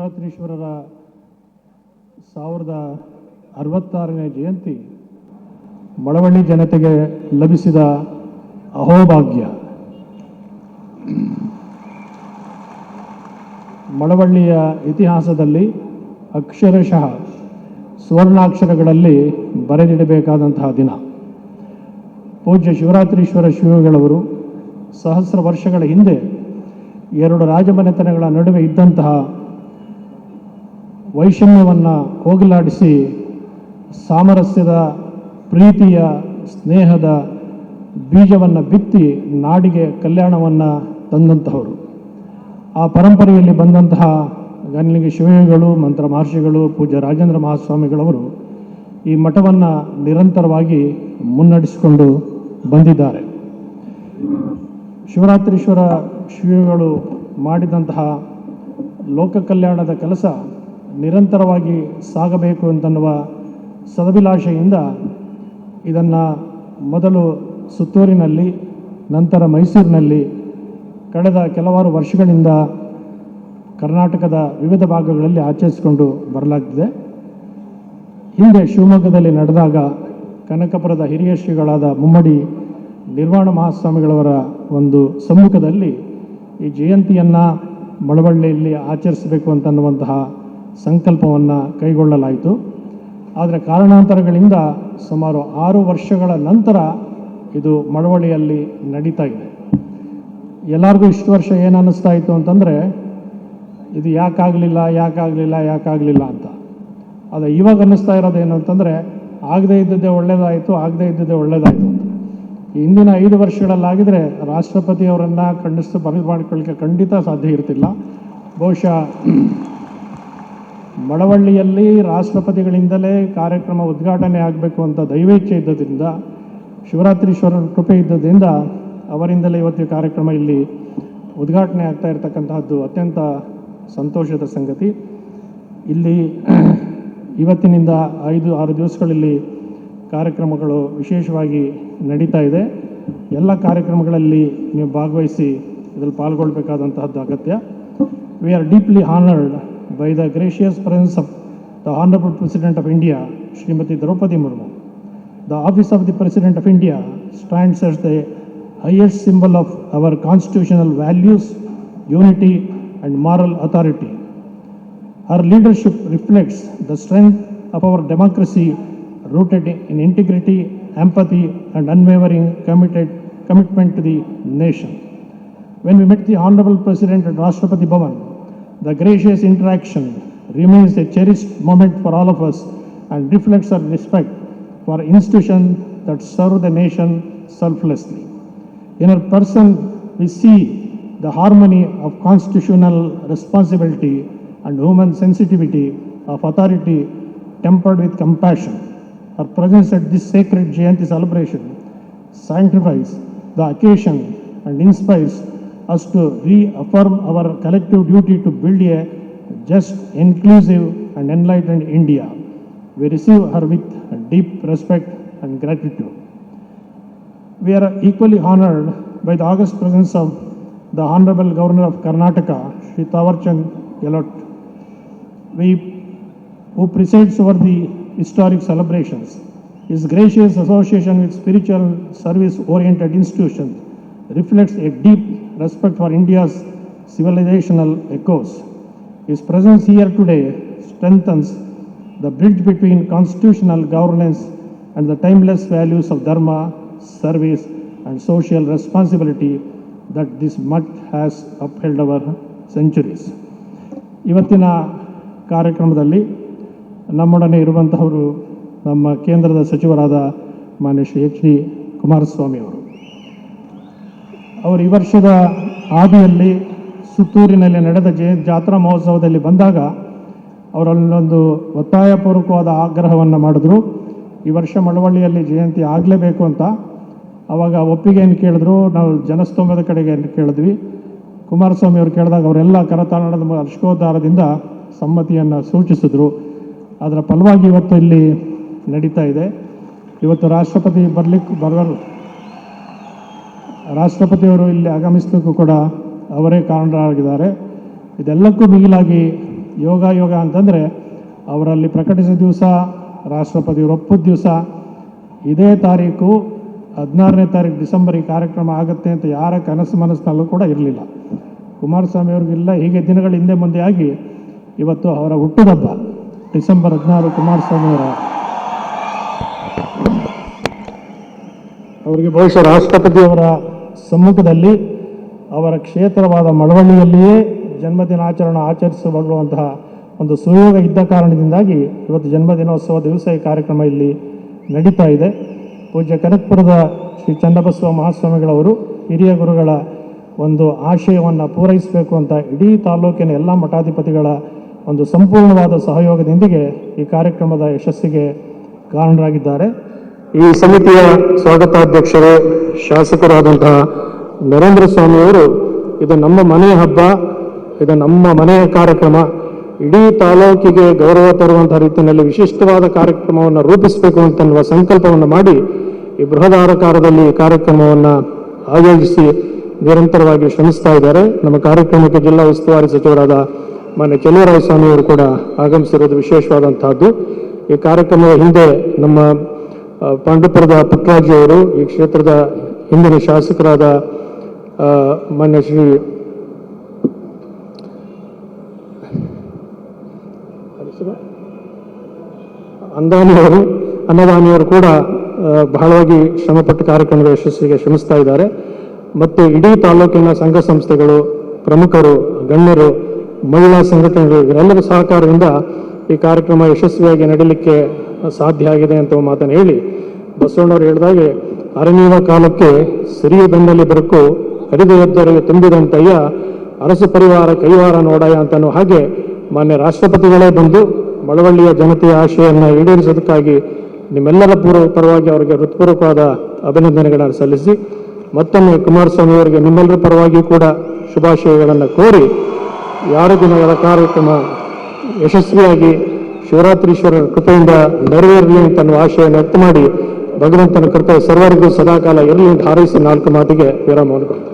ಶಿವರಾತ್ರೀಶ್ವರರ 1066ನೇ ಜಯಂತಿ ಮಳವಳ್ಳಿ ಜನತೆಗೆ ಲಭಿಸಿದ ಅಹೋಭಾಗ್ಯ. ಮಳವಳ್ಳಿಯ ಇತಿಹಾಸದಲ್ಲಿ ಅಕ್ಷರಶಃ ಸುವರ್ಣಾಕ್ಷರಗಳಲ್ಲಿ ಬರೆದಿಡಬೇಕಾದಂತಹ ದಿನ. ಪೂಜ್ಯ ಶಿವರಾತ್ರೀಶ್ವರ ಶ್ರೀಗಳವರು ಸಹಸ್ರ ವರ್ಷಗಳ ಹಿಂದೆ ಎರಡು ರಾಜಮನೆತನಗಳ ನಡುವೆ ಇದ್ದಂತಹ ವೈಷಮ್ಯವನ್ನು ಹೋಗಲಾಡಿಸಿ ಸಾಮರಸ್ಯದ, ಪ್ರೀತಿಯ, ಸ್ನೇಹದ ಬೀಜವನ್ನು ಬಿತ್ತಿ ನಾಡಿಗೆ ಕಲ್ಯಾಣವನ್ನು ತಂದಂತಹವರು. ಆ ಪರಂಪರೆಯಲ್ಲಿ ಬಂದಂತಹ ಗಣ್ಯಲಿಂಗ ಶಿವಯೋಗಿಗಳು, ಮಂತ್ರ ಮಹರ್ಷಿಗಳು, ಪೂಜ್ಯ ರಾಜೇಂದ್ರ ಮಹಾಸ್ವಾಮಿಗಳವರು ಈ ಮಠವನ್ನು ನಿರಂತರವಾಗಿ ಮುನ್ನಡೆಸಿಕೊಂಡು ಬಂದಿದ್ದಾರೆ. ಶಿವರಾತ್ರೀಶ್ವರ ಶಿವಯೋಗಿಗಳು ಮಾಡಿದಂತಹ ಲೋಕ ಕಲ್ಯಾಣದ ಕೆಲಸ ನಿರಂತರವಾಗಿ ಸಾಗಬೇಕು ಅಂತನ್ನುವ ಸದಭಿಲಾಷೆಯಿಂದ ಇದನ್ನು ಮೊದಲು ಸುತ್ತೂರಿನಲ್ಲಿ, ನಂತರ ಮೈಸೂರಿನಲ್ಲಿ ಕಳೆದ ಕೆಲವಾರು ವರ್ಷಗಳಿಂದ ಕರ್ನಾಟಕದ ವಿವಿಧ ಭಾಗಗಳಲ್ಲಿ ಆಚರಿಸಿಕೊಂಡು ಬರಲಾಗ್ತಿದೆ. ಹಿಂದೆ ಶಿವಮೊಗ್ಗದಲ್ಲಿ ನಡೆದಾಗ ಕನಕಪುರದ ಹಿರಿಯ ಶ್ರೀಗಳಾದ ಮುಮ್ಮಡಿ ನಿರ್ವಾಣ ಮಹಾಸ್ವಾಮಿಗಳವರ ಒಂದು ಸಮ್ಮುಖದಲ್ಲಿ ಈ ಜಯಂತಿಯನ್ನು ಮಳವಳ್ಳಿಯಲ್ಲಿ ಆಚರಿಸಬೇಕು ಅಂತನ್ನುವಂತಹ ಸಂಕಲ್ಪವನ್ನು ಕೈಗೊಳ್ಳಲಾಯಿತು. ಆದರೆ ಕಾರಣಾಂತರಗಳಿಂದ ಸುಮಾರು 6 ವರ್ಷಗಳ ನಂತರ ಇದು ಮಳವಳ್ಳಿಯಲ್ಲಿ ನಡೀತಾ ಇದೆ. ಎಲ್ಲರಿಗೂ ಇಷ್ಟು ವರ್ಷ ಏನು ಅನ್ನಿಸ್ತಾ ಇತ್ತು ಅಂತಂದರೆ, ಇದು ಯಾಕಾಗಲಿಲ್ಲ ಅಂತ. ಅದು ಇವಾಗ ಅನ್ನಿಸ್ತಾ ಇರೋದೇನು ಅಂತಂದರೆ, ಆಗದೇ ಇದ್ದದ್ದೇ ಒಳ್ಳೆಯದಾಯಿತು ಅಂತ. ಹಿಂದಿನ 5 ವರ್ಷಗಳಲ್ಲಾಗಿದ್ದರೆ ರಾಷ್ಟ್ರಪತಿಯವರನ್ನು ಖಂಡಿಸಿ ಬರೆದು ಮಾಡಿಕೊಳ್ಳಲಿಕ್ಕೆ ಖಂಡಿತ ಸಾಧ್ಯ ಇರ್ತಿಲ್ಲ. ಬಹುಶಃ ಮಳವಳ್ಳಿಯಲ್ಲಿ ರಾಷ್ಟ್ರಪತಿಗಳಿಂದಲೇ ಕಾರ್ಯಕ್ರಮ ಉದ್ಘಾಟನೆ ಆಗಬೇಕು ಅಂತ ದೈವೇಚ್ಛೆ ಇದ್ದದ್ರಿಂದ, ಶಿವರಾತ್ರೀಶ್ವರರ ಕೃಪೆ ಇದ್ದದ್ರಿಂದ ಅವರಿಂದಲೇ ಇವತ್ತು ಕಾರ್ಯಕ್ರಮ ಇಲ್ಲಿ ಉದ್ಘಾಟನೆ ಆಗ್ತಾ ಇರತಕ್ಕಂತಹದ್ದು ಅತ್ಯಂತ ಸಂತೋಷದ ಸಂಗತಿ. ಇಲ್ಲಿ ಇವತ್ತಿನಿಂದ 5-6 ದಿವಸಗಳಲ್ಲಿ ಕಾರ್ಯಕ್ರಮಗಳು ವಿಶೇಷವಾಗಿ ನಡೀತಾ ಇದೆ. ಎಲ್ಲ ಕಾರ್ಯಕ್ರಮಗಳಲ್ಲಿ ನೀವು ಭಾಗವಹಿಸಿ ಇದರಲ್ಲಿ ಪಾಲ್ಗೊಳ್ಳಬೇಕಾದಂತಹದ್ದು ಅಗತ್ಯ. We are deeply honoured by the gracious presence of the Honorable President of India, Srimati Draupadi Murmu. The office of the President of India stands as the highest symbol of our constitutional values, unity and moral authority. Her leadership reflects the strength of our democracy rooted in integrity, empathy and unwavering commitment to the nation. When we met the Honorable President at Rashtrapati Bhavan, the gracious interaction remains a cherished moment for all of us and reflects our respect for institutions that serve the nation selflessly. In her person, we see the harmony of constitutional responsibility and human sensitivity, of authority tempered with compassion. Her presence at this sacred Jayanti celebration sanctifies the occasion and inspires us to reaffirm our collective duty to build a just, inclusive and enlightened India. We receive her with deep respect and gratitude. We are equally honored by the august presence of the Honorable Governor of Karnataka, Shri Tawarchand Gehlot, who presides over the historic celebrations. His gracious association with spiritual service-oriented institutions reflects a deep respect for India's civilizational echoes. His presence here today strengthens the bridge between constitutional governance and the timeless values of dharma, service and social responsibility that this mutt has upheld over centuries. ಇವತ್ತಿನ ಕಾರ್ಯಕ್ರಮದಲ್ಲಿ ನಮ್ಮೊಡನೆ ಇರುವಂತಹವರು ನಮ್ಮ ಕೇಂದ್ರದ ಸಚಿವರಾದ ಮಾನ್ಯ Shri H D Kumaraswamy ಅವರು ಈ ವರ್ಷದ ಆದಿಯಲ್ಲಿ ಸುತ್ತೂರಿನಲ್ಲಿ ನಡೆದ ಜಾತ್ರಾ ಮಹೋತ್ಸವದಲ್ಲಿ ಬಂದಾಗ ಅವರಲ್ಲೊಂದು ಒತ್ತಾಯಪೂರ್ವಕವಾದ ಆಗ್ರಹವನ್ನು ಮಾಡಿದ್ರು. ಈ ವರ್ಷ ಮಳವಳ್ಳಿಯಲ್ಲಿ ಜಯಂತಿ ಆಗಲೇಬೇಕು ಅಂತ. ಆವಾಗ ಒಪ್ಪಿಗೆಯನ್ನು ಕೇಳಿದ್ರು. ನಾವು ಜನಸ್ತೋಮದ ಕಡೆಗೆ ಕೇಳಿದ್ವಿ. ಕುಮಾರಸ್ವಾಮಿ ಅವರು ಕೇಳಿದಾಗ ಅವರೆಲ್ಲ ಕರತಾಡನದ ಹರ್ಷೋದ್ಧಾರದಿಂದ ಸಮ್ಮತಿಯನ್ನು ಸೂಚಿಸಿದ್ರು. ಅದರ ಫಲವಾಗಿ ಇವತ್ತು ಇಲ್ಲಿ ನಡೀತಾ ಇದೆ. ಇವತ್ತು ರಾಷ್ಟ್ರಪತಿಯವರು ಇಲ್ಲಿ ಆಗಮಿಸಲಿಕ್ಕೂ ಕೂಡ ಅವರೇ ಕಾರಣರಾಗಿದ್ದಾರೆ. ಇದೆಲ್ಲಕ್ಕೂ ಮಿಗಿಲಾಗಿ ಯೋಗ ಅಂತಂದರೆ ಅವರಲ್ಲಿ ಪ್ರಕಟಿಸಿದ ದಿವಸ, ರಾಷ್ಟ್ರಪತಿಯವರು ಒಪ್ಪಿದ ದಿವಸ, ಇದೇ ತಾರೀಕು 16ನೇ ತಾರೀಕು ಡಿಸೆಂಬರ್ ಈ ಕಾರ್ಯಕ್ರಮ ಆಗುತ್ತೆ ಅಂತ ಯಾರ ಕನಸು ಮನಸ್ಸಿನಲ್ಲೂ ಕೂಡ ಇರಲಿಲ್ಲ. ಕುಮಾರಸ್ವಾಮಿ ಅವ್ರಿಗೆಲ್ಲ ಹೀಗೆ ದಿನಗಳ ಹಿಂದೆ ಮುಂದೆ ಆಗಿ ಇವತ್ತು ಅವರ ಹುಟ್ಟುಹಬ್ಬ ಡಿಸೆಂಬರ್ 16 ಕುಮಾರಸ್ವಾಮಿಯವರ, ಅವರಿಗೆ ಬಹುಶಃ ರಾಷ್ಟ್ರಪತಿಯವರ ಸಮ್ಮುಖದಲ್ಲಿ ಅವರ ಕ್ಷೇತ್ರವಾದ ಮಳವಳ್ಳಿಯಲ್ಲಿಯೇ ಜನ್ಮದಿನಾಚರಣೆ ಆಚರಿಸಬಲ್ಲುವಂತಹ ಒಂದು ಸುಯೋಗ ಇದ್ದ ಕಾರಣದಿಂದಾಗಿ ಇವತ್ತು ಜನ್ಮದಿನೋತ್ಸವ ದಿವಸ ಈ ಕಾರ್ಯಕ್ರಮ ಇಲ್ಲಿ ನಡೀತಾ ಇದೆ. ಪೂಜ್ಯ ಕನಕಪುರದ ಶ್ರೀ ಚನ್ನಬಸವ ಮಹಾಸ್ವಾಮಿಗಳವರು ಹಿರಿಯ ಗುರುಗಳ ಒಂದು ಆಶಯವನ್ನು ಪೂರೈಸಬೇಕು ಅಂತ ಇಡೀ ತಾಲೂಕಿನ ಎಲ್ಲ ಮಠಾಧಿಪತಿಗಳ ಒಂದು ಸಂಪೂರ್ಣವಾದ ಸಹಯೋಗದೊಂದಿಗೆ ಈ ಕಾರ್ಯಕ್ರಮದ ಯಶಸ್ಸಿಗೆ ಕಾರಣರಾಗಿದ್ದಾರೆ. ಈ ಸಮಿತಿಯ ಸ್ವಾಗತಾಧ್ಯಕ್ಷರು ಶಾಸಕರಾದಂತಹ ನರೇಂದ್ರ ಸ್ವಾಮಿಯವರು, ಇದು ನಮ್ಮ ಮನೆಯ ಹಬ್ಬ, ಇದು ನಮ್ಮ ಮನೆಯ ಕಾರ್ಯಕ್ರಮ, ಇಡೀ ತಾಲೂಕಿಗೆ ಗೌರವ ತರುವಂತಹ ರೀತಿಯಲ್ಲಿ ವಿಶಿಷ್ಟವಾದ ಕಾರ್ಯಕ್ರಮವನ್ನು ರೂಪಿಸಬೇಕು ಅಂತನ್ನುವ ಸಂಕಲ್ಪವನ್ನು ಮಾಡಿ ಈ ಬೃಹದಾಕಾರದಲ್ಲಿ ಕಾರ್ಯಕ್ರಮವನ್ನು ಆಯೋಜಿಸಿ ನಿರಂತರವಾಗಿ ಶ್ರಮಿಸ್ತಾ ಇದ್ದಾರೆ. ನಮ್ಮ ಕಾರ್ಯಕ್ರಮಕ್ಕೆ ಜಿಲ್ಲಾ ಉಸ್ತುವಾರಿ ಸಚಿವರಾದ ಮಾನ್ಯ ಚೆಲುವರಾಯಸ್ವಾಮಿಯವರು ಕೂಡ ಆಗಮಿಸಿರೋದು ವಿಶೇಷವಾದಂತಹದ್ದು. ಈ ಕಾರ್ಯಕ್ರಮದ ಹಿಂದೆ ನಮ್ಮ ಪಾಂಡುಪುರದ ಪುಟ್ಟರಾಜಿಯವರು, ಈ ಕ್ಷೇತ್ರದ ಹಿಂದಿನ ಶಾಸಕರಾದ ಮಾನ್ಯ ಶ್ರೀ ಅನ್ನದಾನಿಯವರು ಕೂಡ ಬಹಳವಾಗಿ ಶ್ರಮಪಟ್ಟು ಕಾರ್ಯಕ್ರಮದ ಯಶಸ್ಸಿಗೆ ಶ್ರಮಿಸ್ತಾ ಇದ್ದಾರೆ. ಮತ್ತು ಇಡೀ ತಾಲೂಕಿನ ಸಂಘ ಸಂಸ್ಥೆಗಳು, ಪ್ರಮುಖರು, ಗಣ್ಯರು, ಮಹಿಳಾ ಸಂಘಟನೆಗಳು ಇವರೆಲ್ಲರ ಸಹಕಾರದಿಂದ ಈ ಕಾರ್ಯಕ್ರಮ ಯಶಸ್ವಿಯಾಗಿ ನಡೀಲಿಕ್ಕೆ ಸಾಧ್ಯ ಆಗಿದೆ ಅಂತ ಮಾತನ್ನು ಹೇಳಿ, ಬಸವಣ್ಣವರು ಹೇಳಿದಾಗೆ ಅರಣ್ಯವ ಕಾಲಕ್ಕೆ ಸಿರಿಯ ಬೆನ್ನಲ್ಲಿ ಬೆರಕು ಹರಿದ ಎದ್ದರಿಗೆ ತುಂಬಿದಂತಯ್ಯ ಅರಸು ಪರಿವಾರ ಕೈವಾರ ನೋಡಾಯ ಅಂತನೋ ಹಾಗೆ ಮಾನ್ಯ ರಾಷ್ಟ್ರಪತಿಗಳೇ ಬಂದು ಮಳವಳ್ಳಿಯ ಜನತೆಯ ಆಶೆಯನ್ನು ಈಡೇರಿಸೋದಕ್ಕಾಗಿ ನಿಮ್ಮೆಲ್ಲರ ಪರವಾಗಿ ಅವರಿಗೆ ಹೃತ್ಪೂರ್ವಕವಾದ ಅಭಿನಂದನೆಗಳನ್ನು ಸಲ್ಲಿಸಿ, ಮತ್ತೊಮ್ಮೆ ಕುಮಾರಸ್ವಾಮಿ ಅವರಿಗೆ ನಿಮ್ಮೆಲ್ಲರ ಪರವಾಗಿ ಕೂಡ ಶುಭಾಶಯಗಳನ್ನು ಕೋರಿ 6 ದಿನಗಳ ಕಾರ್ಯಕ್ರಮ ಯಶಸ್ವಿಯಾಗಿ ಶಿವರಾತ್ರೀಶ್ವರರ ಕೃಪೆಯಿಂದ ನೆರವೇರಲಿ ಅಂತ ಆಶೆಯನ್ನು ವ್ಯಕ್ತ ಮಾಡಿ ಭಗವಂತನ ಕೃಪೆ ಸರ್ವರಿಗೂ ಸದಾಕಾಲ ಇರಲಿ ಅಂತ ಹಾರೈಸಿ 4 ಮಾತಿಗೆ ವಿರಾಮವನ್ನು ಕೊಡ್ತಾರೆ.